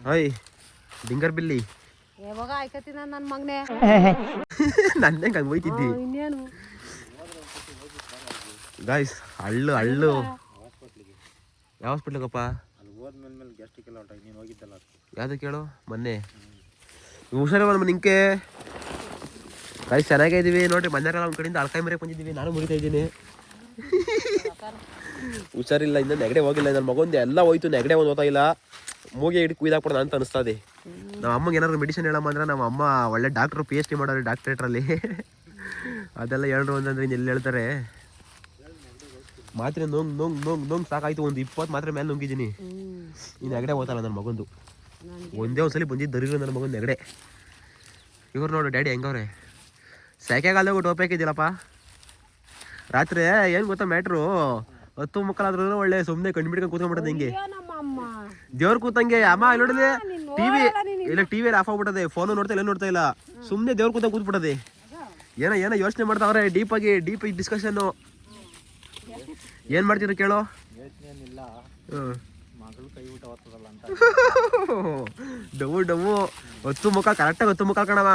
Hi ಡಿಂಗರ್ ಬಿಲ್ಲಿ ಯಾವಾಗ ಆಯ್ಕತೀನಿ ನನ್ನ ಮಗನೇ ನನ್ನೇ ಹಂಗೆ ಹೋಯ್ತಿದ್ದಿ ಇನ್ನೇನು ಗಾಯ್ಸ್ ಹಳ್ಳು ಯಾವ ಹಾಸ್ಪಿಟ್ಲಿಗಪ್ಪ ಯಾವ್ದು ಕೇಳು ಮೊನ್ನೆ ಹುಷಾರವ ನಿಂಕೆ ಗಾಯ್ಸ್ ಚೆನ್ನಾಗೇ ಇದೀವಿ ನೋಡ್ರಿ ಮನೆಯವರೆಲ್ಲ ಒಂದು ಕಡೆಯಿಂದ ಅಳ್ಕಾಯಿ ಮರೆ ಬಂದಿದ್ದೀವಿ ನಾನು ಮುರಿತಾ ಇದ್ದೀನಿ ಹುಷಾರಿಲ್ಲ ಇನ್ನು ನೆಗಡೆ ಹೋಗಿಲ್ಲ ನನ್ನ ಮಗೊಂದು ಎಲ್ಲ ಹೋಯ್ತು ನೆಗಡೆ ಒಂದು ಹೋಗ್ತಾ ಇಲ್ಲ ಮೂಗೆ ಹಿಡಿ ಕುಯ್ದಾಕ್ಬಿಡೋಣ ಅಂತ ಅನಿಸ್ತದೆ ನಮ್ಮ ಅಮ್ಮಗೆ ಏನಾದ್ರು ಮೆಡಿಸಿನ್ ಹೇಳಮ್ಮ ಅಂದ್ರೆ ನಮ್ಮ ಅಮ್ಮ ಒಳ್ಳೆ ಡಾಕ್ಟ್ರು PhD ಮಾಡೋರು ಡಾಕ್ಟ್ರೇಟ್ರಲ್ಲಿ ಅದೆಲ್ಲ ಹೇಳ್ರು ಅಂತಂದ್ರೆ ಇನ್ನು ಎಲ್ಲಿ ಹೇಳ್ತಾರೆ ಮಾತ್ರೆ ನೋಂಗ್ ಸಾಕಾಯ್ತು ಒಂದು 20 ಮಾತ್ರೆ ಮೇಲೆ ನುಂಗಿದ್ದೀನಿ ಈ ನೆಗಡೆ ಹೋಗ್ತಲ್ಲ ನನ್ನ ಮಗಂದು ಒಂದೇ ಒಂದ್ಸಲಿ ಬಂದಿದ್ದು ದರಿದ್ರು ನನ್ನ ಮಗನ ನೆಗಡೆ ಇವ್ರು ನೋಡು ಡ್ಯಾಡಿ ಹೆಂಗವ್ರೆ ಸಾಕ್ಯಾಗಾಲ್ದಾಗ ಟೋಪಿ ಹಾಕಿದ್ದಿಲ್ಲಪ್ಪ ರಾತ್ರಿ ಏನು ಗೊತ್ತಾ ಮ್ಯಾಟ್ರು 10:30 ಒಳ್ಳೆ ಸುಮ್ಮನೆ ಕಣ್ಬಿಡ್ಕೊಂಡು ಕೂತ್ಕೊಂಡ್ಬಿಟ್ಟದೆ ಹಿಂಗೆ ದೇವ್ರು ಕೂತಂಗೆ ಅಮ್ಮ ಇಲ್ಲಿ ನೋಡಿದೆ ಟಿವಿಯಲ್ಲಿ ಆಫ್ ಆಗ್ಬಿಟ್ಟದೆ ಫೋನು ನೋಡ್ತಾ ಇಲ್ಲ ನೋಡ್ತಾ ಇಲ್ಲ ಸುಮ್ಮನೆ ದೇವ್ರು ಕೂತ ಕೂತ್ಬಿಟ್ಟದೆ ಏನೋ ಯೋಚನೆ ಮಾಡ್ತಾವ್ರೆ ಡೀಪಾಗಿ ಡಿಸ್ಕಷನ್ನು ಏನು ಮಾಡ್ತೀರ ಕೇಳೋ ಡವು 10 ಮುಖ ಕರೆಕ್ಟಾಗಿ 10 ಮುಖ ಕಣವ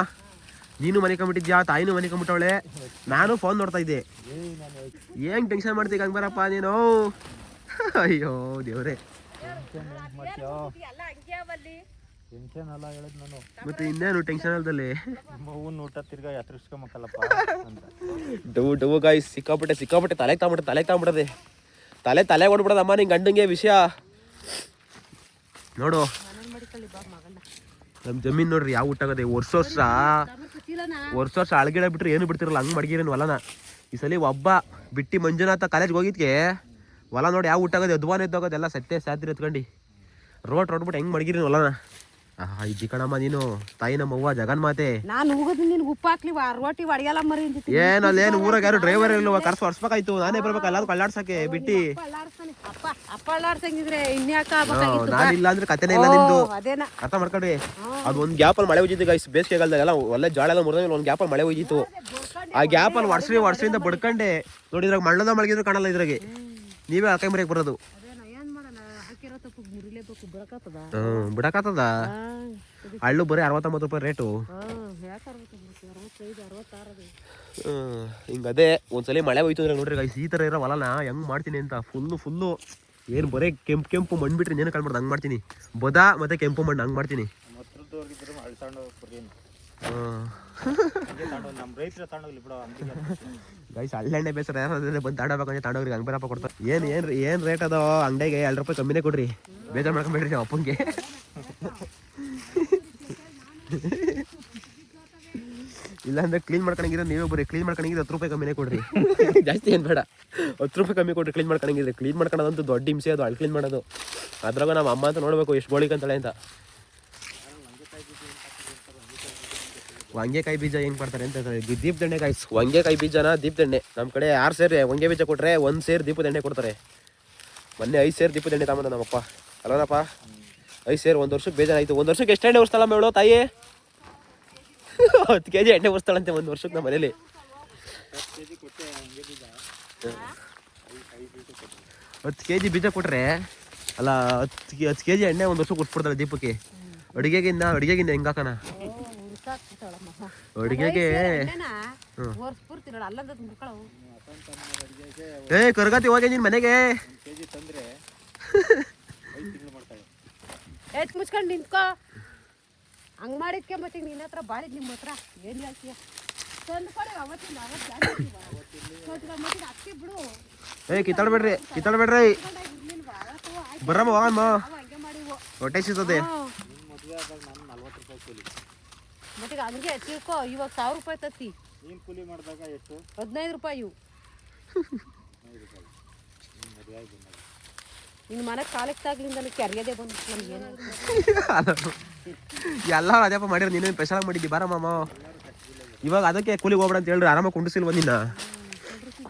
ನೀನು ಮನೆ ಕಂಬಿಟ್ಟಿದ್ಯಾ ತಾಯಿನೂ ಮನೆ ಕಂಬಿಟ್ಟವಳೆ ನಾನು ಫೋನ್ ನೋಡ್ತಾ ಇದ್ದೆ ಏನ್ ಟೆನ್ಷನ್ ಮಾಡ್ತೀಗ ಹಂಗೆ ಬರಪ್ಪ ನೀನು ಅಯ್ಯೋ ದೇವ್ರೆ ಮತ್ತೆ ಇನ್ನೇನು ಟೆನ್ಷನ್ ಅಲ್ದಲ್ಲಿ ಡವು ಗಾಯ್ಸ್ ಸಿಕ್ಕಾಪಟ್ಟೆ ತಲೆ ತಗೊಂಬಿಟ್ಟದೆ ತಲೆ ಹೊಡ್ಬಿಡದಮ್ಮ ನಿಂಗೆ ಗಂಡಂಗೆ ವಿಷಯ ನೋಡು ನಮ್ಮ ಜಮೀನು ನೋಡ್ರಿ ಯಾವ ಊಟಾಗದೆ ವರ್ಷ ಅಳಗಿಡ ಬಿಟ್ರೆ ಏನು ಬಿಡ್ತಿರಲ್ಲ ಹಂಗೆ ಮಡಗಿರೇನು ಹೊಲನ ಈ ಸಲ ಒಬ್ಬ ಬಿಟ್ಟು ಮಂಜುನಾಥ ಕಾಲೇಜ್ಗೆ ಹೋಗಿದ್ಕೆ ಹೊಲ ನೋಡಿ ಯಾವ ಊಟಾಗದೆ ಅದ್ವಾನ ಎದ್ದೋಗೋದು ಎಲ್ಲ ಸಾತ್ರಿ ಎತ್ಕೊಂಡು ರೋಡ್ ಬಿಟ್ಟು ಹೆಂಗೆ ಮಡಗಿರೇನು ಹೊಲನ ಇಜ್ಜಿ ಕಣಮ್ಮ ನೀನು ತಾಯಿ ನಮ್ಮವ್ವ ಜಗನ್ಮಾತೆ ನಾನು ಉಪ್ಪು ಹಾಕ್ಲಿ ರೋಟಿ ಒಡೆಯಲ್ಲ ಮರಿ ಏನು ಊರಾಗ ಯಾರು ಡ್ರೈವರ್ ಇಲ್ವ ಕರ್ಸ್ ಹೊಡ್ಸ್ಬೇಕಾಯ್ತು ನಾನೇ ಬರ್ಬೇಕು ಎಲ್ಲಾರು ಕಳ್ಳಾಡ್ಸಕ್ಕೆ ಬಿಟ್ಟು ನಾನು ಇಲ್ಲ ಅಂದ್ರೆ ಕತೆನೇ ಇಲ್ಲ ನಿಮ್ದು ಅರ್ಥ ಮಾಡ್ಕೊಡ್ರಿ ಅದು ಒಂದು ಗ್ಯಾಪಲ್ಲಿ ಮಳೆ ಹೋಗಿತ್ತು ಗೈಸ್ ಬೇಸಿಗೆಗಾಲದಾಗೆಲ್ಲ ಒಳ್ಳೆ ಜಾಳ ಎಲ್ಲ ಮುರಿದ ಒಂದು ಗ್ಯಾಪಲ್ಲಿ ಮಳೆ ಹೋಗಿತ್ತು ಆ ಗ್ಯಾಪಲ್ಲಿ ವರ್ಷದಿಂದ ಬಡ್ಕಂಡೆ ನೋಡಿದ್ರಾಗ ಮಣ್ಣದ ಮಳಗಿದ್ರು ಕಾಣಲ್ಲ ಇದ್ರಾಗೆ ನೀವೇ ಅಕೈ ಮರೆಯಕ್ಕೆ ಬರೋದು ಬಿಡಕತ್ತದ ಹಳ್ಳು ಬರೀ 69 ರೂಪಾಯಿ ರೇಟು ಹಿಂಗದೇ ಒಂದ್ಸಲಿ ಮಳೆ ಹೋಯ್ತು ಅಂದ್ರೆ ನೋಡ್ರಿ ಗೈಸ್ ಈ ಥರ ಇರೋ ಹೊಲನ ಹೆಂಗ್ ಮಾಡ್ತೀನಿ ಅಂತ ಫುಲ್ಲು ಏನು ಬರೀ ಕೆಂಪು ಮಣ್ಣು ಬಿಟ್ರೆ ಏನು ಕಾಣ್ಬಾರ್ದು ಹಂಗೆ ಮಾಡ್ತೀನಿ ಬದ ಮತ್ತೆ ಕೆಂಪು ಮಣ್ಣು ಹಂಗೆ ಮಾಡ್ತೀನಿ ಗೈಸ್ ಹಳ್ಳೆಣ್ಣೆ ಬೇಸರ ಯಾರು ಬಂದು ತಾಡಬೇಕಂದ್ರೆ ತಾಡೋಗ್ರಿ ಹಂಗೆ ಬರಪ್ಪ ಕೊಡ್ತಾರೆ ಏನು ರೇಟ್ ಅದೋ ಅಂಗಡಿಗೆ 2 ರೂಪಾಯಿ ಕಮ್ಮಿನೇ ಕೊಡ್ರಿ ಬೇಜಾರು ಮಾಡ್ಕೊಂಬೇಡ್ರಿ ನಾವು ಅಪ್ಪಂಗೆ ಇಲ್ಲಾಂದ್ರೆ ಕ್ಲೀನ್ ಮಾಡ್ಕೊಂಗಿದ್ರೆ ನೀವೇ ಬರೀ ಕ್ಲೀನ್ ಮಾಡ್ಕೊಂಗಿದ್ರೆ 10 ರೂಪಾಯಿ ಕಮ್ಮಿನೇ ಕೊಡ್ರಿ ಜಾಸ್ತಿ ಏನು ಬೇಡ 10 ರೂಪಾಯಿ ಕಮ್ಮಿ ಕೊಡ್ರಿ ಕ್ಲೀನ್ ಮಾಡ್ಕೊಂಗಿದ್ರೆ ಕ್ಲೀನ್ ಮಾಡ್ಕೊಳ್ಳೋದಂತೂ ದೊಡ್ಡ ಹಿಂಸೆ ಅದು ಕ್ಲೀನ್ ಮಾಡೋದು ಅದ್ರಾಗ ನಮ್ಮ ಅಮ್ಮ ಅಂತ ನೋಡ್ಬೇಕು ಎಷ್ಟು ಗೋಳಿಕಂತಾಳೆ ಅಂತ ವಂಗೆಕಾಯಿ ಬೀಜ ಹೆಂಗೆ ಮಾಡ್ತಾರೆ ಅಂತ ದೀಪದೆಣ್ಣೆ ಕಾಯ್ಸ್ ವಂಗೆಕಾಯಿ ಬೀಜನ ದೀಪದೆಣ್ಣೆ ನಮ್ಮ ಕಡೆ 6 ಸೇರಿ ವಂಗೆ ಬೀಜ ಕೊಟ್ಟರೆ 1 ಸೇರು ದೀಪದೆಣ್ಣೆ ಕೊಡ್ತಾರೆ ಮೊನ್ನೆ 5 ಸೇರು ದೀಪದೆಣ್ಣೆ ತಗೊಂಡ ನಮ್ಮಪ್ಪ ಅಲ್ಲನಪ್ಪ 5 ಸೇರು 1 ವರ್ಷಕ್ಕೆ ಬೇಜಾರಾಯ್ತು 1 ವರ್ಷಕ್ಕೆ ಎಷ್ಟು ಎಣ್ಣೆ ಉರ್ಸ್ತಾಳಮ್ಮ ಹೇಳೋ ತಾಯಿ 10 kg ಎಣ್ಣೆ ಉರ್ಸ್ತಾಳಂತೆ 1 ವರ್ಷಕ್ಕೆ ನಮ್ಮ ಮನೇಲಿ 10 kg ಬೀಜ ಕೊಟ್ರೆ ಅಲ್ಲ 10 kg ಎಣ್ಣೆ 1 ವರ್ಷಕ್ಕೆ ಉರ್ಸ್ಬಿಡ್ತಾಳೆ ದೀಪಕ್ಕೆ ಅಡುಗೆಗಿಂದ ಹೆಂಗೆ ಹಾಕೋಣ ಅಡುಗೆಗೆ ಕರ್ಗತಿ ಹೋಗಿ ನಿನ್ ಮನೆಗೆ ಮುಚ್ಕೊಂಡು ನಿಂತ್ಕೋ ಹಂಗ್ ಮಾಡಿದ್ಕೆ ಮತ್ತೆ ನಿನ್ನ ಹತ್ರ ಬಾಳಿದ್ ನಿಮ್ಮ ಹತ್ರ ಏನ್ ಹೇಳ್ತೀಯ ಕಿತ್ತಾಡ್ಬೇಡ್ರಿ ಬರಮ್ಮ ಹೋಗಮ್ಮ ಹೊಟ್ಟೆ ಸಿಗ್ತದೆ ಮತ್ತೆ ಹಂಗೆ ತಿಳ್ಕೊ ಇವಾಗ 1000 ರೂಪಾಯಿ ತತ್ತಿ ನೀನ್ ಕೂಲಿ ಮಾಡಿದಾಗ ಎಷ್ಟು 15 ರೂಪಾಯಿ ನಿನ್ನ ಮನೆ ಕಾಲಕ್ಕೆ ತಾಗ್ಲಿಂದ ಕೆರೆಯದೇ ಬಂದು ಎಲ್ಲ ಅದೇಪ್ಪ ಮಾಡಿರ ನೀನೇನು ಸ್ಪೆಷಲ್ ಮಾಡಿದ್ದಿ ಬಾರ ಮಾಮ ಇವಾಗ ಅದಕ್ಕೆ ಕೂಲಿಗೆ ಹೋಗ್ಬೇಡ ಅಂತ ಹೇಳ್ರಿ ಆರಾಮಾಗಿ ಕುಂಡಿಸಿಲ್ವ ನಿನ್ನ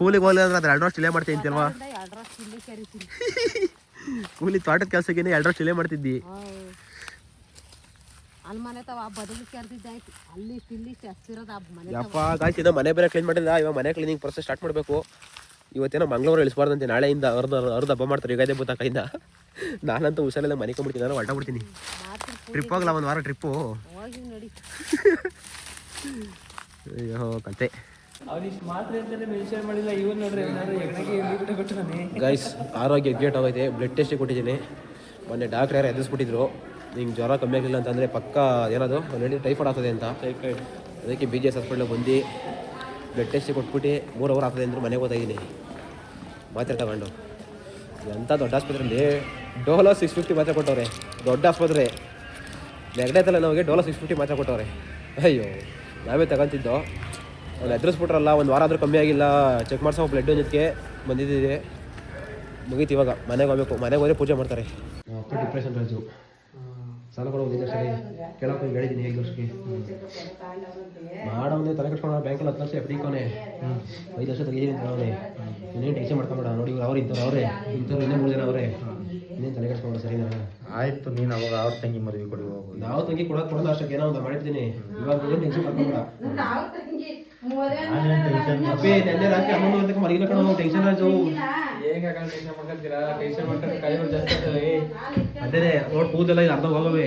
ಕೂಲಿಗೆ ಹೋಗ್ಲಿ ಅಂದ್ರೆ ಅದ್ರ 2 ವರ್ಷ ಡಿಲೇ ಮಾಡ್ತೀನಿ ಅಂತಿಲ್ವಾ ಕೂಲಿ ತೋಟದ ಕೆಲಸಕ್ಕೆ 2 ವರ್ಷ ಡಿಲೇ ಮಾಡ್ತಿದ್ದಿ ಮನೆ ಬೇರೆ ಕ್ಲೀನ್ ಮಾಡಿಲ್ಲ ಇವಾಗ ಮನೆ ಕ್ಲೀನಿಂಗ್ ಪ್ರೊಸೆಸ್ ಸ್ಟಾರ್ಟ್ ಮಾಡಬೇಕು ಇವತ್ತೇನೋ ಮಂಗಳವಾರ ಇಳಿಸಬಾರ್ದಂತೆ ನಾಳೆಯಿಂದ ಅರ್ಧ ಹಬ್ಬ ಮಾಡ್ತಾರೆ ಯುಗಾದಿ ಹಬ್ಬದ ಕೈಯಿಂದ ನಾನಂತೂ ಹುಷಾರಿಲ್ಲ ಮನೆ ಕೊಂಡ್ಬಿಡ್ತೀನಿ ನಾನು ಹೊರಟೋಗ್ಬಿಡ್ತೀನಿ ಟ್ರಿಪ್ ಹೋಗಲ್ಲ ಒಂದು ವಾರ ಟ್ರಿಪ್ಪು. ಹೋಗಿ ನೋಡಿ. ಅಯ್ಯೋ ಕತೆ ಅವನಿಷ್ಟು ಮಾತ್ರ ಅಂತಾನೆ ಮೆನ್ಷನ್ ಮಾಡಿಲ್ಲ. ಇವ್ರು ನೋಡ್ರಿ ಏನಾದ್ರು ಹೆಗಣಿಗೆ ಬಿಟ್ಟು ಕೊಟ್ಟಾನೆ. ಗೈಸ್ ಆರೋಗ್ಯ ಎಗ್ಗೇಟ್ ಆಗೈತೆ. ಬ್ಲಡ್ ಟೆಸ್ಟಿಗೆ ಕೊಟ್ಟಿದ್ದೀನಿ. ಮೊನ್ನೆ ಡಾಕ್ಟ್ರ್ ಯಾರು ಎದುರಿಸ್ಬಿಟ್ಟಿದ್ರು, ನಿಂಗೆ ಜ್ವರ ಕಮ್ಮಿ ಆಗಲಿಲ್ಲ ಅಂತಂದರೆ ಪಕ್ಕ ಏನದು ಹೇಳಿ ಟೈಫಾಯ್ಡ್ ಆಗ್ತದೆ ಅಂತ. ಟೈಫಾಯ್ಡ್. ಅದಕ್ಕೆ BGS ಹಾಸ್ಪಿಟ್ಲಿಗೆ ಬಂದು ಬ್ಲಡ್ ಟೆಸ್ಟಿಗೆ ಕೊಟ್ಬಿಟ್ಟು 3 ಅವರ್ ಆಗ್ತದೆ ಅಂದರು. ಮನೆಗೆ ಹೋಗ್ತಾಯಿದ್ದೀನಿ ಮಾತ್ರೆ ತಗೊಂಡು. ಎಂಥ ದೊಡ್ಡ ಆಸ್ಪತ್ರೆಯಲ್ಲಿ ಡೋಲೋ 650 ಮಾತ್ರೆ ಕೊಟ್ಟವ್ರೆ. ದೊಡ್ಡ ಆಸ್ಪತ್ರೆ ನೆಗಡೆ ತಲೆ ನಮಗೆ ಡೋಲೋ 650 ಮಾತ್ರೆ ಕೊಟ್ಟವ್ರೆ. ಅಯ್ಯೋ ನಾವೇ ತಗೊಂತಿದ್ದೋ. ಅವ್ನು ಎದುರಿಸ್ಬಿಟ್ರಲ್ಲ, ಒಂದು ವಾರ ಆದರೂ ಕಮ್ಮಿ ಆಗಿಲ್ಲ. ಚೆಕ್ ಮಾಡ್ಸೋ ಬ್ಲಡ್ ಜೊತೆಗೆ ಬಂದಿದ್ದಿದೆ. ಮುಗೀತು ಇವಾಗ ಮನೆಗೆ ಹೋಗ್ಬೇಕು. ಮನೆಗೆ ಹೋದರೆ ಪೂಜೆ ಮಾಡ್ತಾರೆ. ಅಪ್ಪ ಡಿಪ್ರೆಷನ್ ರಾಜು ಸಾಲ ಕೊಡೋದು ಸರಿ ಕೇಳಪ್ಪ ಈಗ ಹೇಳಿದ್ದೀನಿ 5 ವರ್ಷಕ್ಕೆ ಮಾಡೋದೇ ತಲೆ ಕಟ್ಕೊಂಡು ಬ್ಯಾಂಕಲ್ಲಿ 10 ಲಕ್ಷ ಎಫ್ ಡಿ ಕೊನೆ 5 ವರ್ಷ ತೆಗಿದ್ದೀನಿ ಅಂತ ಅವರೇ. ಇನ್ನೇನು ಟೆನ್ಷನ್ ಮಾಡ್ಕೊಂಬೇಡ. ನೋಡಿ ಅವ್ರು ಇಂಥವ್ರು ಅವರೇ, ಇಂಥವ್ರು ಇನ್ನೂ 3 ಜನ ಅವರೇ. ಇನ್ನೇನು ತಲೆ ಕಟ್ಕೊಂಡು ಸರಿನಾ? ಆಯ್ತು, ನೀನು ಅವಾಗ ಅವ್ರ ತಂಗಿ ಮದುವೆ ಕೊಡಿ ಹೋಗು. ನಾವು ತಂಗಿ ಕೊಡೋದು ಅಷ್ಟಕ್ಕೆ ಏನೋ ಒಂದು ಮಾಡಿರ್ತೀನಿ. ಇವಾಗ ಏನು ಟೆನ್ಷನ್ ಮಾಡ್ಕೊಂಬೇಡ. ಅಪ್ಪಿ ತಂದೆ ರಾತ್ರಿ 11 ಗಂಟೆಗೆ ಮಲಗಿಲ್ಲ ಕಣೋ. ಟೆನ್ಷನ್ ರಾಜು ಹೇಗೆ ಟೆನ್ಷನ್ ಮಾಡ್ಕೊತೀರಾ? ಟೆನ್ಷನ್ ಮಾಡ್ಕೊಂಡು ಕಾಯಿಗಳು ಜಾಸ್ತಿ ಆಗ್ತವೆ. ಅದೇ ನೋಡಿ ಕೂದಲೆಲ್ಲ ಇದು ಅರ್ಧ ಹೋಗವೆ.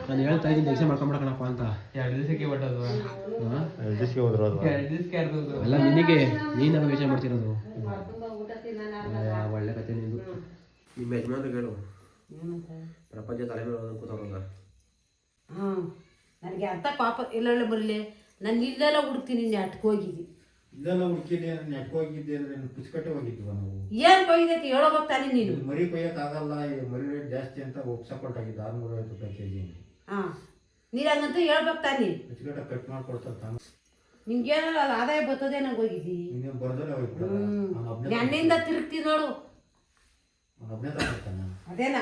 ನಾನು ಹೇಳ್ತಾ ಇದ್ದೀನಿ ಟೆನ್ಷನ್ ಮಾಡ್ಕೊಂಬೇಡ ಕಣಪ್ಪ ಅಂತ. 2 ದಿವಸಕ್ಕೆ ಹೊಟ್ಟೋದು. 2 ದಿವಸಕ್ಕೆ ಹೋದ್ರು ಅದು 2 ದಿವಸಕ್ಕೆ ಅರ್ಧದ್ದು. ಅಲ್ಲ ನಿನಗೆ ನೀನು ವಿಷಯ ಮಾಡ್ತಿರೋದು. ಒಳ್ಳೆ ಕತೆ ನಿಂದು. ನಿಮ್ಮ ಯಜಮಾನ್ರಿಗೆ ಹೇಳು ಪ್ರಪಂಚ ತಲೆ ಮೇಲೆ ಕೂತವ್ರಲ್ಲ. ನನಗೆ ಅರ್ಥ ಪಾಪ ಎಲ್ಲೆಲ್ಲ ಬರಲಿ. ನಾನು ಇಲ್ಲೆಲ್ಲ ಹುಡುಕ್ತೀನಿ. ನೆಟ್ಗೆ ಹೋಗಿದ್ದಿ ಇದೆಲ್ಲ ಹುಡುಕಿದ್ದೆ, ನೆಟ್ಗೆ ಹೋಗಿದ್ದೆ ಅಂದ್ರೆ ಪುಸ್ತಕಟ್ಟೆ ಹೋಗಿದ್ವಿ ನಾವು. ಏನು ಹೋಗಿದ್ದೈತಿ ಹೇಳೋಬೇಕು ತಾನೇ ನೀನು. ಮರಿ ಕೊಯ್ಯಕ್ಕಾಗಲ್ಲ, ಮರಿ ರೇಟ್ ಜಾಸ್ತಿ ಅಂತ ಸಪೋರ್ಟ್ ಆಗಿದೆ 650 ರೂಪಾಯಿ ಕೆಜಿ. ಹಾಂ ನೀನು ಹಂಗಂತ ಹೇಳ್ಬೇಕು ತಾನೇ. ಪುಸ್ತಕಟ್ಟೆ ಕಟ್ ಮಾಡ್ಕೊಡ್ತಾರೆ ತಾನು. ನಿಮ್ಗೇನಾರ ಅದು ಆದಾಯ ಬರ್ತದೆ ನಂಗೆ ಹೋಗಿದ್ದಿ. ಇನ್ನೇನು ಬರ್ದಲ್ಲೇ ಹೋಗ್ಬಿಡ ನನ್ನಿಂದ ತಿರುಗ್ತಿ ನೋಡು. ಒಬ್ಬನೇ ತಗೊಳ್ತಾನೆ ಅದೇನ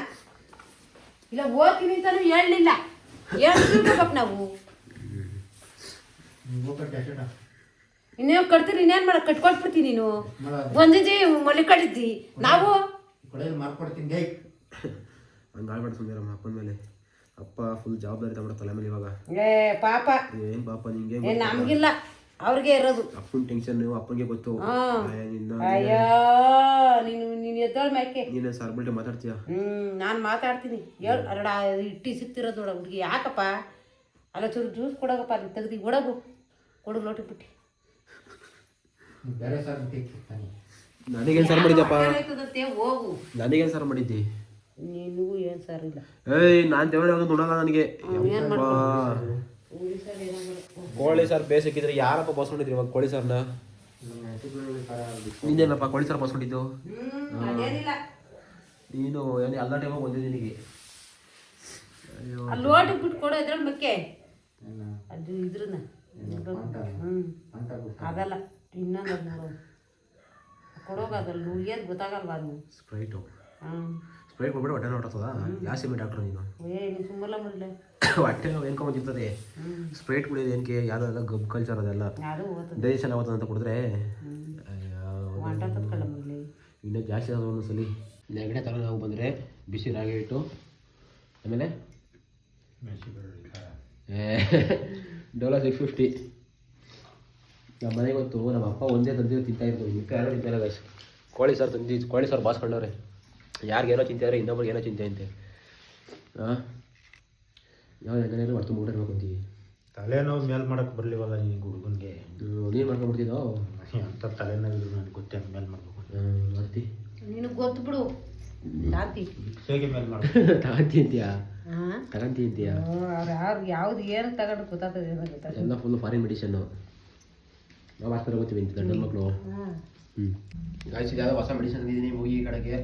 ಇಲ್ಲ ಹೋಗ್ತೀನಿ ಅಂತಾನು ಹೇಳಲಿಲ್ಲ. ಹೇಳ್ಬೇಕು ನಾವು. ಇನ್ನೇನು ಕಟ್ತೀರಿ? ಇನ್ನೇನು ಮಾಡೋ ಕಟ್ಕೊಟ್ಬಿಡ್ತೀನಿ. ನೀನು ಬಂದಿದ್ದಿ ಮಲ್ಲಿ ಕಡಿದ್ದಿ. ನಾವು ಮಾಡ್ಕೊಡ್ತೀನಿ. ಹಂಗೆ ಆಳ್ಬೇಡ ಸುಂದರಮ್ಮ ಅಪ್ಪನ ಮೇಲೆ. ಅಪ್ಪ ಫುಲ್ ಜವಾಬ್ದಾರಿ ತಗೊಂಡ ತಲೆ ಮೇಲೆ ಇವಾಗ. ಏ ಪಾಪ ಏನು ಪಾಪ ನಿಂಗೆ ನಮಗಿಲ್ಲ, ಅವ್ರಿಗೆ ಇರೋದು. ಅಪ್ಪನ ಟೆನ್ಷನ್ ಅಪ್ಪನಿಗೆ ಗೊತ್ತು. ಅಯ್ಯೋ ನೀನು ಎದ್ದೋಳ ಮ್ಯಾಕೆ ನೀನು ಸರ್ಬಿಲ್ಟೆ ಮಾತಾಡ್ತೀಯ. ನಾನು ಮಾತಾಡ್ತೀನಿ. ಹೇಳು ಅರಡ ಇಟ್ಟಿ ಸಿಕ್ತಿರೋದು ನೋಡ ಹುಡುಗಿ. ಯಾಕಪ್ಪ ಅಲ್ಲ ಚೂರು ಜ್ಯೂಸ್ ಕೊಡೋಗಪ್ಪ. ಅಲ್ಲಿ ತೆಗ್ದು ಕೊಡಗು ಕೊಡು ಲೋಟಿ ಬಿಟ್ಟು. ಬೇರೆ ಸಾರ್ ಸಿಗ್ತಾನೆ. ನನಗೇನು ಸಾರು ಮಾಡಿದ್ಯಪ್ಪ? ಹೋಗು. ನನಗೇನು ಸಾರು ಮಾಡಿದ್ದಿ? ನಿನಗೂ ಏನು ಸಾರು ಇಲ್ಲ. ಏಯ್ ನಾನು ದೇವರ ಯಾವುದು ನೋಡಲ್ಲ ನನಗೆ. ಕೋಳಿ ಸಾರು ಬೇಸಿಕ್ಕಿದ್ರೆ ಯಾರಪ್ಪ ಬಸ್ಕೊಂಡಿದ್ರಿ ಇವಾಗ ಕೋಳಿ ಸಾರನ್ನ? ನಿಂದೇನಪ್ಪ ಕೋಳಿ ಸಾರು ಬಸ್ಕೊಂಡಿದ್ದು? ನೀನು ಏನು ಎಲ್ಲ ಟೈಮಾಗ ಬಂದಿದ್ದೀನಿ ನಿನಗೆ. ಅಯ್ಯೋ ಅಲ್ಲಿ ಲೋಟಿ ಬಿಟ್ಟು ಕೊಡೋ ಇದ್ರಲ್ಲಿ ಮಕ್ಕೆ ಅದು ಇದ್ರನ್ನ ಅದಲ್ಲ ಇನ್ನೊಂದು ಅದು ನೋಡೋ ಕೊಡೋಗ ಅದ್ರಲ್ಲಿ ಏನು ಗೊತ್ತಾಗಲ್ವ ಅದು. ಸ್ಪ್ರೈಟು ಸ್ಪ್ರೈಟ್ ಕೊಟ್ಬಿಟ್ಟು ಹೊಟ್ಟೆ ನೋಡ್ತದ. ಯಾವ ಸಿಮೆ ಡಾಕ್ಟ್ರು ನೀನು? ನೀನು ಸುಮ್ಮಲ್ಲ ಮಾಡಲೆ ಹೊಟ್ಟೆ ನಾವು ಏನ್ಕೊಂಬಂದಿರ್ತದೆ. ಸ್ಪ್ರೈಟ್ ಕುಡಿಯೋದು ಏನಕ್ಕೆ? ಯಾವುದೆಲ್ಲ ಗಬ್ ಕಲ್ಚರ್ ಅದೆಲ್ಲ ಅದು ಓದ್ತದೆ. ಡೈಜೆಷನ್ ಆಗುತ್ತದೆ ಅಂತ ಕುಡಿದ್ರೆ ವಾಂಟ ತತ್ಕೊಳ್ಳ ಮಾಡಲಿ. ಇನ್ನೂ ಜಾಸ್ತಿ ಆದ ಒಂದೊಂದ್ಸಲಿ ನೆಗಡೆ ಥರ ನಾವು ಬಂದರೆ ಬಿಸಿ ರಾಗಿ ಇಟ್ಟು ಆಮೇಲೆ ಡೋಲೋ 650 ನಮ್ಮ ಮನೆಗೆ ಗೊತ್ತು. ನಮ್ಮ ಅಪ್ಪ ಒಂದೇ ತಂದಿದ್ದು ತಿಂತಾಯಿರ್ತೀವಿ. ಮಿಕ್ಕ ಯಾರೋ ತಿಂತಾಯಿಲ್ಲ ಗೈಸ್. ಕೋಳಿ ಸಾರು ತಂದಿದ್ದು ಕೋಳಿ ಸಾರು ಬಾಸ್ಕೊಂಡವ್ರೆ. ಯಾರಿಗೇನೋ ಚಿಂತೆ ಆದರೆ ಇನ್ನೊಬ್ರಿಗೆ ಏನೋ ಚಿಂತೆ ಅಂತೆ. ಹಾಂ ಯಾವ ಹೆಂಗನೇನು ಹೊರ್ತು ಊಟ ಇರ್ಬೇಕು ಅಂತೀವಿ. ತಲೆನೋವು ಮೇಲ್ ಮಾಡಕ್ಕೆ ಬರಲಿವಲ್ಲ ನಿನಗೆ ಹುಡುಗನಿಗೆ. ನೀನು ಮಾಡ್ಕೊಂಡ್ಬಿಡ್ತಿದ್ದೋ ಅಂತ ತಲೆನೋವು ನನಗೆ ಗೊತ್ತೇ ಮೇಲ್ ಮಾಡಬೇಕು ಮಾಡ್ತಿ. ನಿನಗೆ ಗೊತ್ತು ಬಿಡು. ತಾಂತಿ ಹೇಗೆ ಮೇಲ್ ಮಾಡ ತಗೊಂತಿ ಅಂತೀಯಾ? ತಗೊಂತಿ ಅಂತೀಯಾ? ಅವ್ರು ಯಾವ್ದು ಏನು ತಗೊಂಡು ಗೊತ್ತಾಗ್ತದೆ ಎಲ್ಲ ಫುಲ್ ಫಾರಿನ್ ಮೆಡಿಷನ್ನು. ನಾವು ಆಸ್ಪತ್ರೆ ಹೋಗ್ತೀವಿ ಅಂತ ಗಂಡನ ಮಕ್ಕಳು. ಗಾಯ್ಸ್ ಯಾವುದೋ ಹೊಸ ಮೆಡಿಷನ್ ತಂದಿದ್ದೀನಿ ಮೂಗಿ ಕಡೆಗೆ.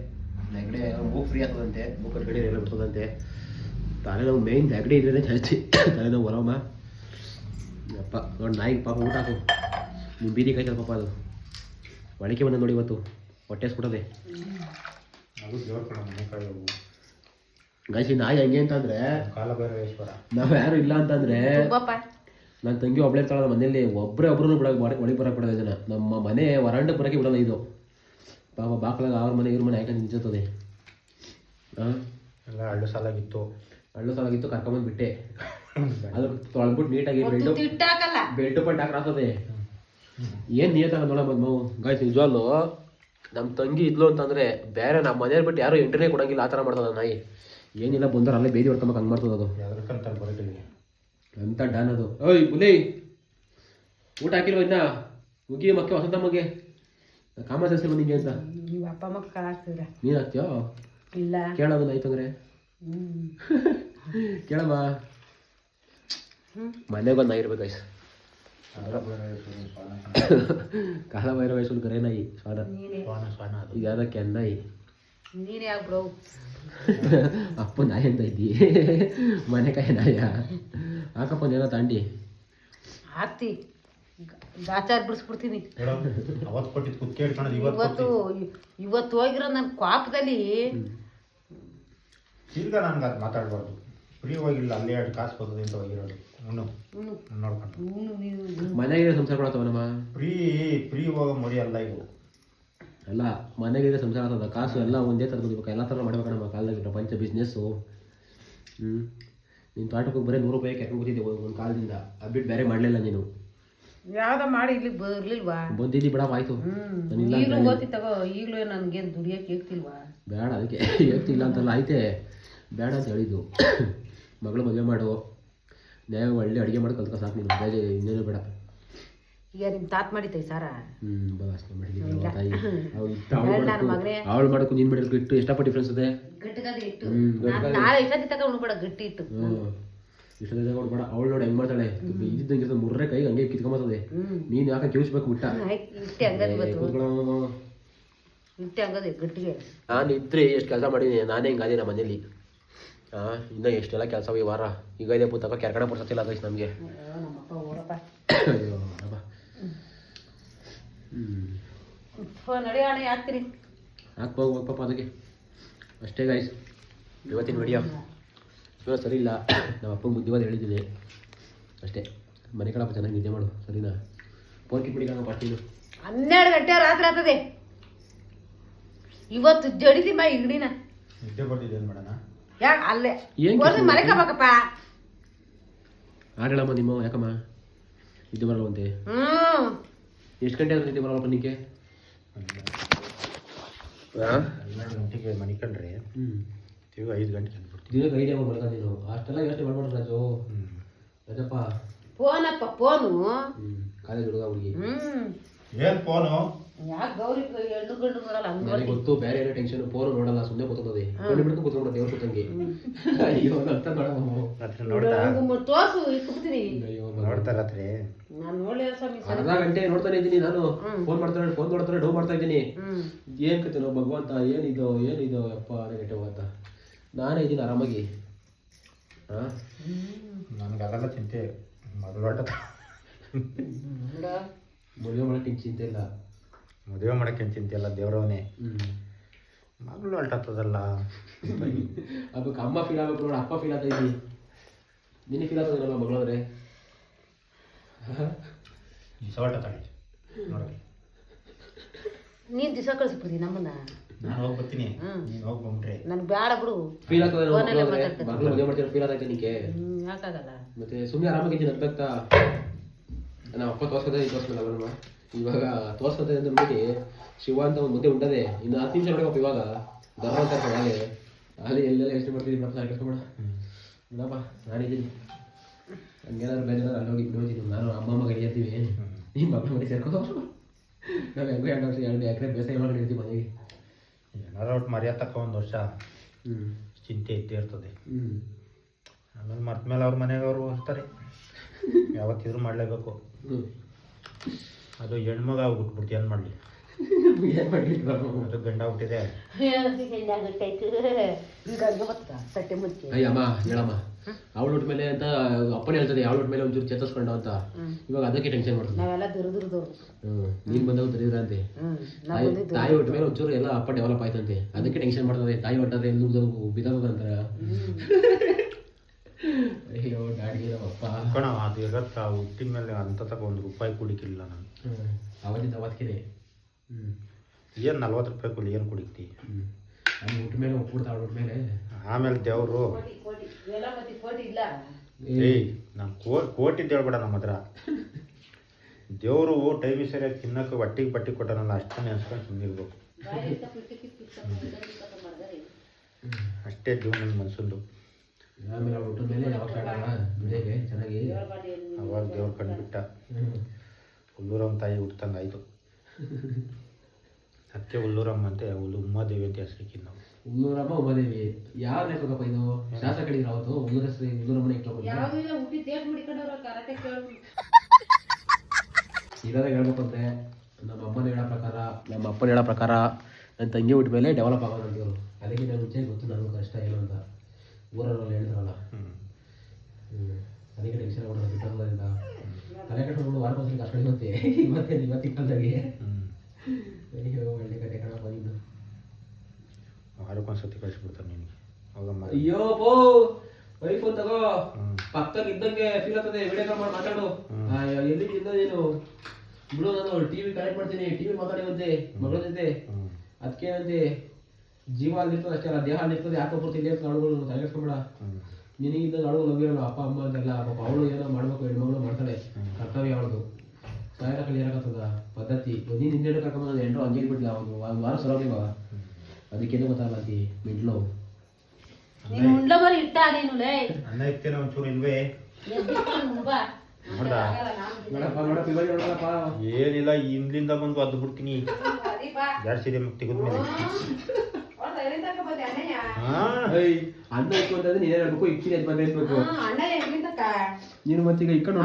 ನೆಗಡೆ ಮೂಗು ಫ್ರೀ ಆಗ್ತದಂತೆ, ಮೂಗು ಕಡೆ ಎಲ್ಲ ಬಿಡ್ತದಂತೆ. ತಲೆನೋವು ಮೇಯ್ನ್ ನೆಗಡೆ ಇದ್ರೆ ಜಾಸ್ತಿ ತಲೆನೋವು ಹೊರಮ್ಮ. ಅಪ್ಪ ನೋಡಿ ನಾಯಿಗೆ ಪಾಪ ಊಟ ಹಾಕು. ನಿಮ್ಮ ಬೀದಿ ಕಾಯ್ತದೆ ಪಾಪ. ಅದು ಒಳಕೆ ಬಂದ ನೋಡಿ ಇವತ್ತು ಹೊಟ್ಟೆ ಸ್ಬಿಟ್ಟದೆ. ಅದು ದೇವ್ರ ಕಡೆ ಮನೆ ಕಡೆ ಗಾಯ್ಸಿ ನಾಯಿ ಹೆಂಗೆ ಅಂತಂದರೆ ಕಾಲಭೈರವೇಶ್ವರ. ನಾವು ಯಾರು ಇಲ್ಲ ಅಂತಂದರೆ ನನ್ನ ತಂಗಿ ಒಬ್ಬಳೇ ಇರ್ತಾಳಲ್ಲ ಮನೇಲಿ. ಒಬ್ಬರು ಬಿಡೋಕೆ ಒಳಗೆ ಬರೋಕೆ ಬಿಡೋದು ಜನ. ನಮ್ಮ ಮನೆ ವರಾಂಡಕ್ಕೆ ಬರೋಕ್ಕೆ ಬಿಡೋಲ್ಲ ಇದು. ಪಾಪ ಬಾಕ್ಲಾಗ ಅವ್ರ ಮನೆ ಇವ್ರ ಮನೆ ಹಾಕೊಂಡು ನಿಂತಿರ್ತದೆ. ಹಾಂ ಎಲ್ಲ ಹಳ್ಳು ಸಾಲಾಗಿತ್ತು ಕರ್ಕೊಂಬಂದ್ಬಿಟ್ಟೆ. ಅದು ತೊಳೆದ್ಬಿಟ್ಟು ನೀಟಾಗಿ ಬೆಲ್ಟು ಪಂಟ್ ಹಾಕ್ರಾಗ್ತದೆ. ಏನು ನೀಟಾಗ ನೋಡ ಬಂದು ಗಾಯ್ತು. ನಿಜವಾಗ್ಲು ನಮ್ಮ ತಂಗಿ ಇದ್ಲು ಅಂತಂದರೆ ಬೇರೆ ನಮ್ಮ ಮನೆಯವ್ರು ಬಿಟ್ಟು ಯಾರು ಎಂಟ್ರಿನೇ ಕೊಡೋಂಗಿಲ್ಲ. ಆ ಥರ ಮಾಡ್ತದೆ ನಾಯಿ. ಏನಿಲ್ಲ ಬಂದವ್ರು ಅಲ್ಲೇ ಬೇದಿ ಹೊಡ್ಕೊಂಬ ಹಂಗೆ ಮಾಡ್ತದೆ ಅದು ಯಾವ್ದಕ್ಕಂತಾರೆ ಬರೋಟಿಗೆ ಅಂತ ಡಾನ್ ಅದು. ಓಯ್ ಬುಲೈ ಊಟ ಹಾಕಿಲ್ವ ಇನ್ನ ಮುಗಿ ಮಕ್ಕೆ ಹೊಸದಮ್ಮಗೆ ಕಾಮ ಸೇರಿಸಿ ಬಂದಿದ್ದೆ ಅಂತ ನೀವು ಅಪ್ಪ ಮಕ್ಕಳು ಹಾಕ್ತಿದ್ರ ನೀನು ಹಾಕ್ತೀಯೋ ಇಲ್ಲ ಕೇಳೋದು ಆಯ್ತಂದ್ರೆ ಕೇಳಮ್ಮ ಮನೆಗೆ ಒಂದು ನಾಯಿ ಇರ್ಬೇಕು ಐಸ್ ಕಾಲ ಭೈರವೇಶ್ವರ ಕರೆ ನಾಯಿ ಸ್ವಾನ ಸ್ವಾನ ಅದು ಈಗ ಯಾವ್ದ ಕೆನ್ನಾಯಿ ನೀನೇ ಆಗ್ಬಿಡು ಅಪ್ಪ ನಾಯಿ ಅಂತ ಇದ್ದಿ ಮನೆ ಕಾಯಿ ನಾಯ ಹಾಕಪ್ಪ ಏನೋ ತಾಂಡಿ ಹಾಕ್ತಿ ಗಾಚಾರ ಬಿಡಿಸ್ಬಿಡ್ತೀನಿ. ಅವತ್ತು ಕೊಟ್ಟಿದ್ದು ಕುಕ್ಕೆ ಹಿಡ್ಕೊಳ್ಳೋದು ಇವತ್ತು ಹೋಗಿರೋ ನನ್ನ ಕ್ವಾಪದಲ್ಲಿ ತಿರ್ಗಾ ನನ್ಗೆ ಅದು ಮಾತಾಡ್ಬಾರ್ದು. ಫ್ರೀ ಹೋಗಿಲ್ಲ ಅಲ್ಲೇ 2 ಕಾಸು ಬರ್ತದೆ ಅಂತ ಹೋಗಿರೋದು ನೋಡ್ಕೊಂಡು ಮನೆಗೆ ಸಂಸಾರ ಕೊಡತ್ತವ ನಮ್ಮ ಫ್ರೀ ಹೋಗೋ ಮರಿ ಅಲ್ಲ ಇವು ಎಲ್ಲ ಮನೆಗೆ ಸಂಸಾರ ಆಗ್ತದ ಕಾಸು ಎಲ್ಲ ಒಂದೇ ಥರ ದುಡಿಬೇಕು ಎಲ್ಲ ಥರ ಮಾಡ್ಬೇಕು ನಮ್ಮ ಕಾಲದಲ್ಲಿ ಪ್ರಪಂಚ ಬಿಸ್ನೆಸ್ಸು. ನೀನು ತೋಟಕ್ಕೆ ಬರೀ 100 ರೂಪಾಯಿ ಕೆರ್ಕೊಂಡು ಕೂತಿದ್ದೆ ಒಂದು ಕಾಲದಿಂದ ಅದು ಬಿಟ್ಟು ಬೇರೆ ಮಾಡಲಿಲ್ಲ ನೀನು. ಯಾವ್ದೋ ಮಾಡಿ ಇಲ್ಲಿ ಬರ್ಲಿಲ್ವಾ ಬಂದಿದ್ದಿ ಬಿಡಪ್ಪ ಆಯ್ತು. ಈಗಲೂ ಓದಿ ತಗೋ ಈಗಲೂ ನನಗೇನು ದುಡಿಯೋಕೆ ಹೇಳ್ತಿಲ್ವಾ ಬೇಡ ಅದಕ್ಕೆ ಹೇಳ್ತಿಲ್ಲ ಅಂತಲ್ಲ ಐತೆ ಬೇಡ ಅಂತ ಹೇಳಿದ್ದು. ಮಗಳು ಮದುವೆ ಮಾಡು ನ್ಯಾಯ ಒಳ್ಳೆ ಅಡುಗೆ ಮಾಡಿ ಕಲ್ತ್ಕೊ ಸಾಕು ನೀನು ಬೇರೆ ಇನ್ನೇನು ಬೇಡ. ಈಗ ನಿಮ್ಮ ತಾತ ಮಾಡಿದ್ದೆ ಸಾರ ಬಸ್ ತಾಯಿ ಅವಳು ಮಾಡೋಕ್ಕೂ ನೀನು ಮಾಡಿರೋಕ್ಕೂ ಇಟ್ಟು ಎಷ್ಟಪ್ಪ ಡಿಫ್ರೆನ್ಸ್ ಇದೆ. ಗಟ್ಟಿಗಾದ ಇಟ್ಟು ನಾಳೆ ಇಷ್ಟೊತ್ತಿ ತಗ ಉಣ್ಬೇಡ ಗಟ್ಟಿ ಇಟ್ಟು ಇಷ್ಟೊಂದು ಕೊಡ್ಬೇಡ. ಅವಳು ನೋಡಿ ಹೆಂಗ್ ಮಾಡ್ತಾಳೆ ಇದ್ದಿದ್ದಂಗೆ ಮುರ್ರೆ ಕೈ ಹಂಗೆ ಕಿತ್ಕೊಂಬತ್ತದೆ. ನೀನು ಯಾಕೆ ಕಿವಿಸ್ಬೇಕು ಬಿಟ್ಟ ಇಟ್ಟೆ ಹಂಗದ ಇಟ್ಟೆ ಹಂಗದೆ ಗಟ್ಟಿಗೆ. ನಾನು ಇದ್ರೆ ಎಷ್ಟು ಕೆಲಸ ಮಾಡಿದ್ದೀನಿ ನಾನೇ ಹಿಂಗಾದಿ ನಮ್ಮ ಮನೇಲಿ. ಇನ್ನೂ ಎಷ್ಟೆಲ್ಲ ಕೆಲಸ ಈ ವಾರ ಈಗ ಇದೆ ಪುಸ್ತಕ ಕೆರ್ಕಡೆ ಬರ್ಸತ್ತಿಲ್ಲ ಗೈಸ್ ನಮಗೆ. ನಮ್ಮಪ್ಪ ಓಡಪ್ಪ ಅಯ್ಯೋ ಅಬ್ಬ ನಡೆಯೋಣ ಹಾಕ್ತೀರಿ ಹಾಕ್ಬೋಗಪ್ಪ ಅದಕ್ಕೆ ಅಷ್ಟೇ ಗೈಸ್ ಇವತ್ತಿನ ವಿಡಿಯೋ. ಇವಾಗ ಸರಿ ಇಲ್ಲ ನಮ್ಮ ಅಪ್ಪಂಗೆ ಬುದ್ಧಿವಾದ ಹೇಳಿದ್ದೀನಿ ಅಷ್ಟೇ. ಮನೆ ಕಡಪ್ಪ ಚೆನ್ನಾಗಿ ನಿದ್ದೆ ಮಾಡು ಸರಿನಾ. ಫೋನ್ ಕಿಟ್ಬಿಡಿ ಫಸ್ಟ್ ನೀನು 12 ಗಂಟೆ ರಾತ್ರಿ ಆಗ್ತದೆ ಇವತ್ತು ಜಡಿದಿ ಮಾ ಇಗಡಿನ ನಿದ್ದೆ ಬರ್ತಿದ್ದೆ ಏನು ಮಾಡೋಣ ಯಾಕೆ ಅಲ್ಲೇ ಏನ್ ಮನೆಕಬೇಕಪ್ಪ ಆಡಳಮ್ಮ ನಿಮ್ಮ ಯಾಕಮ್ಮ ನಿದ್ದೆ ಬರಲ್ವಂತೆ. ಎಷ್ಟು ಗಂಟೆ ಆದ್ರೆ ನಿದ್ದೆ ಬರಲ್ಲಪ್ಪ ನಿಕ್ಕೆ 12 ಗಂಟೆಗೆ ಮನಿಕೊಂಡ್ರೆ ತಿರ್ಗಿ 5 ಗಂಟೆಗೆ ಅಂದ್ಬಿಡ್ತೀವಿ. ದಿನಕ್ಕೆ 5 ಗಂಟೆ ಬರ್ತಾನೆ ನೀನು ಅಷ್ಟೆಲ್ಲ ಯೋಚನೆ ಮಾಡ್ಬೇಡ್ರಿ ರಾಜು. ರಾಜಪ್ಪ ಫೋನಪ್ಪ ಫೋನು ಕಾಲೇಜ್ ಹುಡುಗ ಹುಡುಗಿ ಏನು ಫೋನು ಯಾಕೆ ಗೌರಿ ಹೆಣ್ಣು ಗಂಡು ಬರಲ್ಲ ನನಗೆ ಗೊತ್ತು ಬೇರೆ ಏನೋ ಟೆನ್ಷನ್. ಫೋನ್ ನೋಡಲ್ಲ ಸುಮ್ಮನೆ ಕೂತದೆ ಕಣ್ಣು ಬಿಡ್ಕೊಂಡು ಕೂತ್ಕೊಂಡು ದೇವ್ರ ಸುತ್ತಂಗೆ. ಅಯ್ಯೋ ಅಂತ ರಾತ್ರಿ ನೋಡ್ತಾ ತೋರ್ಸು ಇಟ್ಬಿಡ್ತೀನಿ. ನೋಡ್ತಾ ರಾತ್ರಿ ನಾನು ನೋಡಲಿಲ್ಲ ಸ್ವಾಮಿ ಅರ್ಧ ಗಂಟೆ ನೋಡ್ತಾನೆ ಇದ್ದೀನಿ ನಾನು. ಫೋನ್ ನೋಡ್ತಾರೆ ಡೌ ಮಾಡ್ತಾ ಇದ್ದೀನಿ. ಏನ್ ಕತೆ ಭಗವಂತ ಏನಿದು ಅಪ್ಪ ಗಂಟೆ ಹೋಗತ್ತ ನಾನೇ ಇದ್ದೀನಿ ಆರಾಮಾಗಿ. ನನಗೆ ಅದೆಲ್ಲ ಚಿಂತೆ ಮದುವೆ ಮದುವೆ ಮಾಡಕ್ಕೆ ಚಿಂತೆ ಇಲ್ಲ. ಮದುವೆ ಮಾಡೋಕ್ಕೇನು ಚಿಂತೆ ಇಲ್ಲ ದೇವ್ರವನೇ. ಮಗಳು ಹೊಲ್ಟಾಗ್ತದಲ್ಲ ಅದಕ್ಕೆ ಅಮ್ಮ ಫೀಲ್ ಆಗ್ಬೇಕು ನೋಡಿ ಅಪ್ಪ ಫೀಲ್ ಆಗ್ತಾ ಇದ್ದೀನಿ. ನಿನಗೆ ಫೀಲ್ ಆಗ್ತದಲ್ಲ ಮಗಳಾದ್ರೆ ಹೊಲ್ಟಾಗ್ತಾಳೆ ನೋಡಿ. ನೀನು ದಿವಸ ಕಳಿಸ್ಬಿಡ್ತೀನಿ ನಮ್ಮನ್ನ. ನಾನು ಹೋಗಿ ಬರ್ತೀನಿ ನೀನು ಹೋಗಿ ಬಂದ್ಬಿಟ್ರೆ ನನ್ಗೆ ಬೇಡ ಬಿಡು. ಫೀಲ್ ಆಗ್ತದೆ ಮಗಳು ಮದುವೆ ಮಾಡ್ತೀರ ಫೀಲ್ ಆಗೈತೆ ನಿನಗೆ. ಯಾಕಾಗಲ್ಲ ಮತ್ತೆ ಸುಮ್ಮನೆ ಆರಾಮಾಗಿದ್ದೀನಿ ಅನ್ಬೇಕ್ತಾ. ನಮ್ಮ ಅಪ್ಪ ತೋರ್ಸ್ಕೊತಾ ಅವರಮ್ಮ ಇವಾಗ ತೋರ್ಸ್ಕೊತಾ ಅಂದ್ಬಿಟ್ಟು ಶಿವ ಅಂತ ಒಂದು ಮುದ್ದೆ ಉಂಟದೆ ಇನ್ನು 10 ನಿಮಿಷ ನೋಡಪ್ಪ ಇವಾಗ ದರ ಅಂತ ಹಾಗೆ ಅಲ್ಲಿ ಎಲ್ಲೆಲ್ಲ ಯೋಚನೆ ಮಾಡ್ತಿದ್ದೀನಿ ನಮ್ಮ ಸಾಕು ಕರ್ಕೊಂಬೇಡ ಇಲ್ಲಪ್ಪ ನಾನಿದ್ದೀನಿ. ಹಂಗೇನಾದ್ರು ಬೇರೆ ಏನಾದ್ರು ಅಲ್ಲಿ ಹೋಗಿ ನೋಡ್ತೀನಿ ನಾನು ಅಮ್ಮಮ್ಮ ಗಡಿ ಇರ್ತೀವಿ ನಿಮ್ಮ ಮಕ್ಕಳು ಮನೆ ಸೇರ್ಕೋ. ನಾವು ಹೆಂಗೋ 2 ವರ್ಷ 2 ಎಕರೆ ಬೇಸಾಯ ಮಾಡಿ ಇರ್ತೀವಿ ಮನೆಗೆ. ಏನಾದ್ರು ಒಟ್ಟು ಮರ್ಯಾದಕ್ಕ 1 ವರ್ಷ ಚಿಂತೆ ಇದ್ದೇ ಇರ್ತದೆ. ಆಮೇಲೆ ಮರ್ತ ಮೇಲೆ ಅವ್ರ ಮನೆಗೆ ಅವರು ಹೋಗ್ತಾರೆ ಯಾವತ್ತಿದ್ರು ಮಾಡಲೇಬೇಕು. ಅದು ಹೆಣ್ಮಗ ಆಗ್ಬಿಟ್ಬಿಡ್ತು ಏನು ಮಾಡಲಿ ಅದು ಗಂಡ ಹುಟ್ಟಿದೆ. ಅಯ್ಯಮ್ಮ ಹೇಳಮ್ಮ ಅವಳು ಹುಟ್ಟ ಮೇಲೆ ಅಂತ ಅಪ್ಪನೇ ಹೇಳ್ತದೆ ಅವಳು ಹುಟ್ಟ ಮೇಲೆ ಒಂಚೂರು ಚೇತರಿಸ್ಕೊಂಡು ಅಂತ. ಇವಾಗ ಅದಕ್ಕೆ ಟೆನ್ಷನ್ ಮಾಡ್ತದೆ. ನೀನು ಬಂದಾಗ ತರೀದ್ರ ಅಂತೆ ತಾಯಿ ಹುಟ್ಟ ಮೇಲೆ ಒಂಚೂರು ಎಲ್ಲ ಅಪ್ಪ ಡೆವಲಪ್ ಆಯ್ತಂತೆ ಅದಕ್ಕೆ ಟೆನ್ಷನ್ ಮಾಡ್ತದೆ. ತಾಯಿ ಹೊಟ್ಟರೆ ಎಲ್ಲೂ ಬಿದ್ದೋಗಂತಾರ. ಅಯ್ಯೋ ಡ್ಯಾಡಿ ಅಪ್ಪ ಕಣ ಅದು ಇರತ್ತ ಹುಟ್ಟಿದ ಮೇಲೆ ಅಂತ ತಕ ₹1 ಕುಡಿಕಿಲ್ಲ ನಾನು ಅವತ್ತಿಂದ ಅವತ್ತಿಗೆ. ಏನು 40 ರೂಪಾಯಿ ಕೂಲಿ ಏನು ಕುಡಿಕ್ತಿ ನಾನು ಹುಟ್ಟ ಮೇಲೆ ಒಪ್ಪಿಡ್ತಾ ಅವಳು ಹುಟ್ಟ ಮೇಲೆ. ಆಮೇಲೆ ದೇವರು ಏಯ್ ನಾನು ಕೋಟಿದ್ದು ಹೇಳ್ಬೇಡ ನಮ್ಮ ಹತ್ರ. ದೇವರು ಟೈಮಿಗೆ ಸರಿಯಾಗಿ ತಿನ್ನಕ್ಕೆ ಹೊಟ್ಟಿಗೆ ಪಟ್ಟಿ ಕೊಟ್ಟನಲ್ಲ ಅಷ್ಟೇ ನೆನ್ಸ್ಕೊಂಡು ಸುಮ್ಮನಿರ್ಬೇಕು. ಅಷ್ಟೇ ಜೀವನ ಮನ್ಸೊಂದು. ಆಮೇಲೆ ಅವ್ರು ಹುಟ್ಟಿದ ಮೇಲೆ ಯಾವಾಗ ಸ್ಟಾರ್ಟ್ ಆಗ ದುಡಿಯೋಕೆ ಚೆನ್ನಾಗಿ ಅವಾಗ ದೇವ್ರು ಕಂಡುಬಿಟ್ಟ. ಹುಲ್ಲೂರಮ್ಮ ತಾಯಿ ಹುಡ್ತಂಗೆ ಆಯಿತು. ಅದಕ್ಕೆ ಹುಲ್ಲೂರಮ್ಮ ಅಂತೆ ಉಮಾದೇವಿ ಅಂತ ಹೆಸರಿಕ್ಕಿದ್ದು ನಾವು. ಹುಲ್ಲೂರಮ್ಮ ಉಮಾದೇವಿ ಯಾವ ಲೆಕ್ಕಪ್ಪ ಇದು? ಶಾಸ್ತ್ರ ಕಡೆಗೆ ಅವತ್ತು ಹುಲ್ಲೂರ ಹೆಸರು ಹುಲ್ಲೂರಮ್ಮನ ಇಟ್ಕೊಂಡು ಇರೋದೇ ಹೇಳ್ಬೇಕಂದ್ರೆ ನಮ್ಮ ಅಪ್ಪನ ಹೇಳೋ ಪ್ರಕಾರ ನನ್ನ ತಂಗಿ ಹುಟ್ಟ ಮೇಲೆ ಡೆವಲಪ್ ಆಗೋದು ಅಂತೀವರು. ಅದಕ್ಕಿಂತ ಮುಂಚೆ ಗೊತ್ತು ನನಗೂ ಕಷ್ಟ ಏನು ಅಂತ ಊರಲ್ಲಿ ಹೇಳಿದ್ರಲ್ಲ. ಅದಕ್ಕೆ ಟೆನ್ಷನ್ ಮಾಡೋದು ಬಿಟ್ಟೋದ್ರಿಂದ ತಲೆ ಕಟ್ಕೊಂಡು ವಾರ ಬಂದ್ರೆ ಕಷ್ಟ ಇವತ್ತೆ ಇವತ್ತಿನ ಕಾಲದಾಗೆ ಒಳ್ಳೆ ಕತೆ ಕಣ ಬಂದಿದ್ದು. ವಾರಕ್ಕೊಂದ್ಸತಿ ಕಳಿಸ್ಬಿಡ್ತಾರೆ ನಿನಗೆ. ಹೋಗಮ್ಮ. ಅಯ್ಯೋ ಪೋ ಐಫೋನ್ ತಗೋ, ಪಕ್ಕದಾಗ ಇದ್ದಂಗೆ ಫೀಲ್ ಆಗ್ತದೆ. ವಿಡಿಯೋ ಕಾಲ್ ಮಾಡಿ ಮಾತಾಡು. ಎಲ್ಲಿ ಇದ್ದ ನೀನು ಬಿಡು, ನಾನು ಟಿವಿ ಕನೆಕ್ಟ್ ಮಾಡ್ತೀನಿ, ಟಿವಿ ಮಾತಾಡಿವಂತೆ ಮಗಳ ಜೊತೆ. ಅದಕ್ಕೇನಂತೆ ಜೀವ ಅಲ್ಲಿರ್ತದೆ ಅಷ್ಟೇ ಅಲ್ಲ, ದೇಹ ಅಲ್ಲಿರ್ತದೆ. ಯಾಕೋ ಬರ್ತಿಲ್ಲ ಅಂತ ನಾಡುಗಳು ತಲೆಗೆಸ್ಕೊಂಬೇಡ. ನಿನಗಿದ್ದ ನಾಡುಗಳು ಲಭ್ಯಲ್ಲ ಅಪ್ಪ ಅಮ್ಮ ಅಂತೆಲ್ಲ. ಪಾಪ ಅವಳು ಏನೋ ಮಾಡ್ಬೇಕು, ಹೆಣ್ಮಗಳು ಮಾಡ್ತಾಳೆ, ಕರ್ತವ್ಯ ಅವಳದು. ಸಾಯರ ಕಲಿಯಾಗತ್ತದ ಪದ್ಧತಿ. ನೀನು ಹಿಂದೆ ಕರ್ಕೊಂಬಂದು ಎಂಟು ಹಂಗೆ ಬಿಡ್ಲಿಲ್ಲ, ಒಂದು ವಾರ ಸರೋಗಿವ. ಅದಕ್ಕೇನು ಗೊತ್ತಾಗಲ್ಲ ಅಂತಿ ಮಿಡ್ಲು. ಅನ್ನ ಇರ್ತೇನೆ ಒಂಚೂರು ಇಲ್ವೇ? ಏನಿಲ್ಲ, ಹಿಂದ್ಲಿಂದ ಬಂದು ಅದ್ದು ಬಿಡ್ತೀನಿ. ಜಾಸ್ತಿ ತೆಗೆದ್ಮೇಲೆ ಅನ್ನ ಇಟ್ಕೊಂಡ್ರೆ ನೀನೇ ಹೇಳ್ಬೇಕು, ಇಕ್ಕಿನ ಬಂದ ಇರ್ಬೇಕು ನೀನು. ಮತ್ತೀಗ ಇಕ್ಕೊಂಡು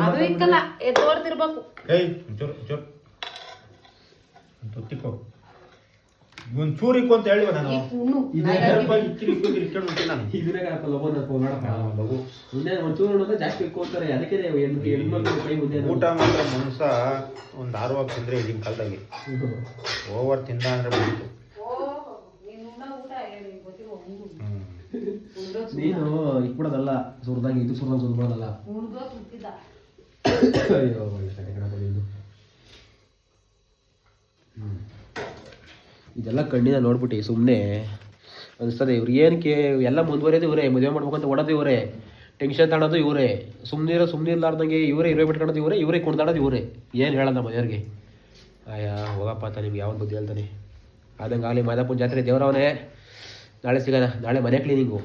ತೊತ್ತಿಕೋ ಒಂಚೂರು ಇಕ್ಕು ಅಂತ ಹೇಳಿವ ನಾನು. ಒಂಚೂರು ಜಾಸ್ತಿ ಇಕ್ಕೋತಾರೆ. ಅದಕ್ಕೆ ಊಟ ಮಾತ್ರ ಮನುಷ್ಯ ಒಂದು 6 ವಾರ ತಿಂದ್ರೆ ಈಗಿನ ಕಾಲದಾಗೆ. ಓವರ್ ತಿಂದ ಅಂದ್ರೆ ಬಂತು. ನೀನು ಇಕ್ಬಿಡೋದಲ್ಲ, ಸುರಿದಾಗ ಇದು ಸುರಿದಾಗ ಸುರಿಬೋದಲ್ಲ. ಅಯ್ಯೋ ಇದೆಲ್ಲ ಕಣ್ಣಿನ ನೋಡ್ಬಿಟ್ಟು ಸುಮ್ಮನೆ ಅನಿಸ್ತದೆ. ಇವ್ರು ಏನಕ್ಕೆ ಎಲ್ಲ ಮುಂದುವರೆಯೋದು ಇವರೇ, ಮದುವೆ ಮಾಡ್ಬೇಕಂತ ಓಡೋದು ಇವರೇ, ಟೆನ್ಷನ್ ತಗೊಳೋದು ಇವರೇ, ಸುಮ್ಮನೆ ಇರ್ಲಾರ್ದಂಗೆ ಇವರೇ ಇರೋ ಬಿಟ್ಕೊಳೋದು ಇವರೇ ಕುಣ್ದಾಡೋದು ಇವರೇ. ಏನು ಹೇಳೋಣ ಮನೆಯವ್ರಿಗೆ? ಅಯ್ಯ ಹೋಗಪ್ಪ ಅಂತ ನಿಮ್ಗೆ ಯಾವತ್ತು ಬುದ್ಧಿ ಹೇಳ್ತಾನೆ. ಆದಂಗೆ ಆಗಲಿ. ಮಾದಪ್ಪನ ಜಾತ್ರೆ ದೇವರವನೇ. ನಾಳೆ ಸಿಗೋಣ. ನಾಳೆ ಮನೆ ಕ್ಲೀನಿಂಗು.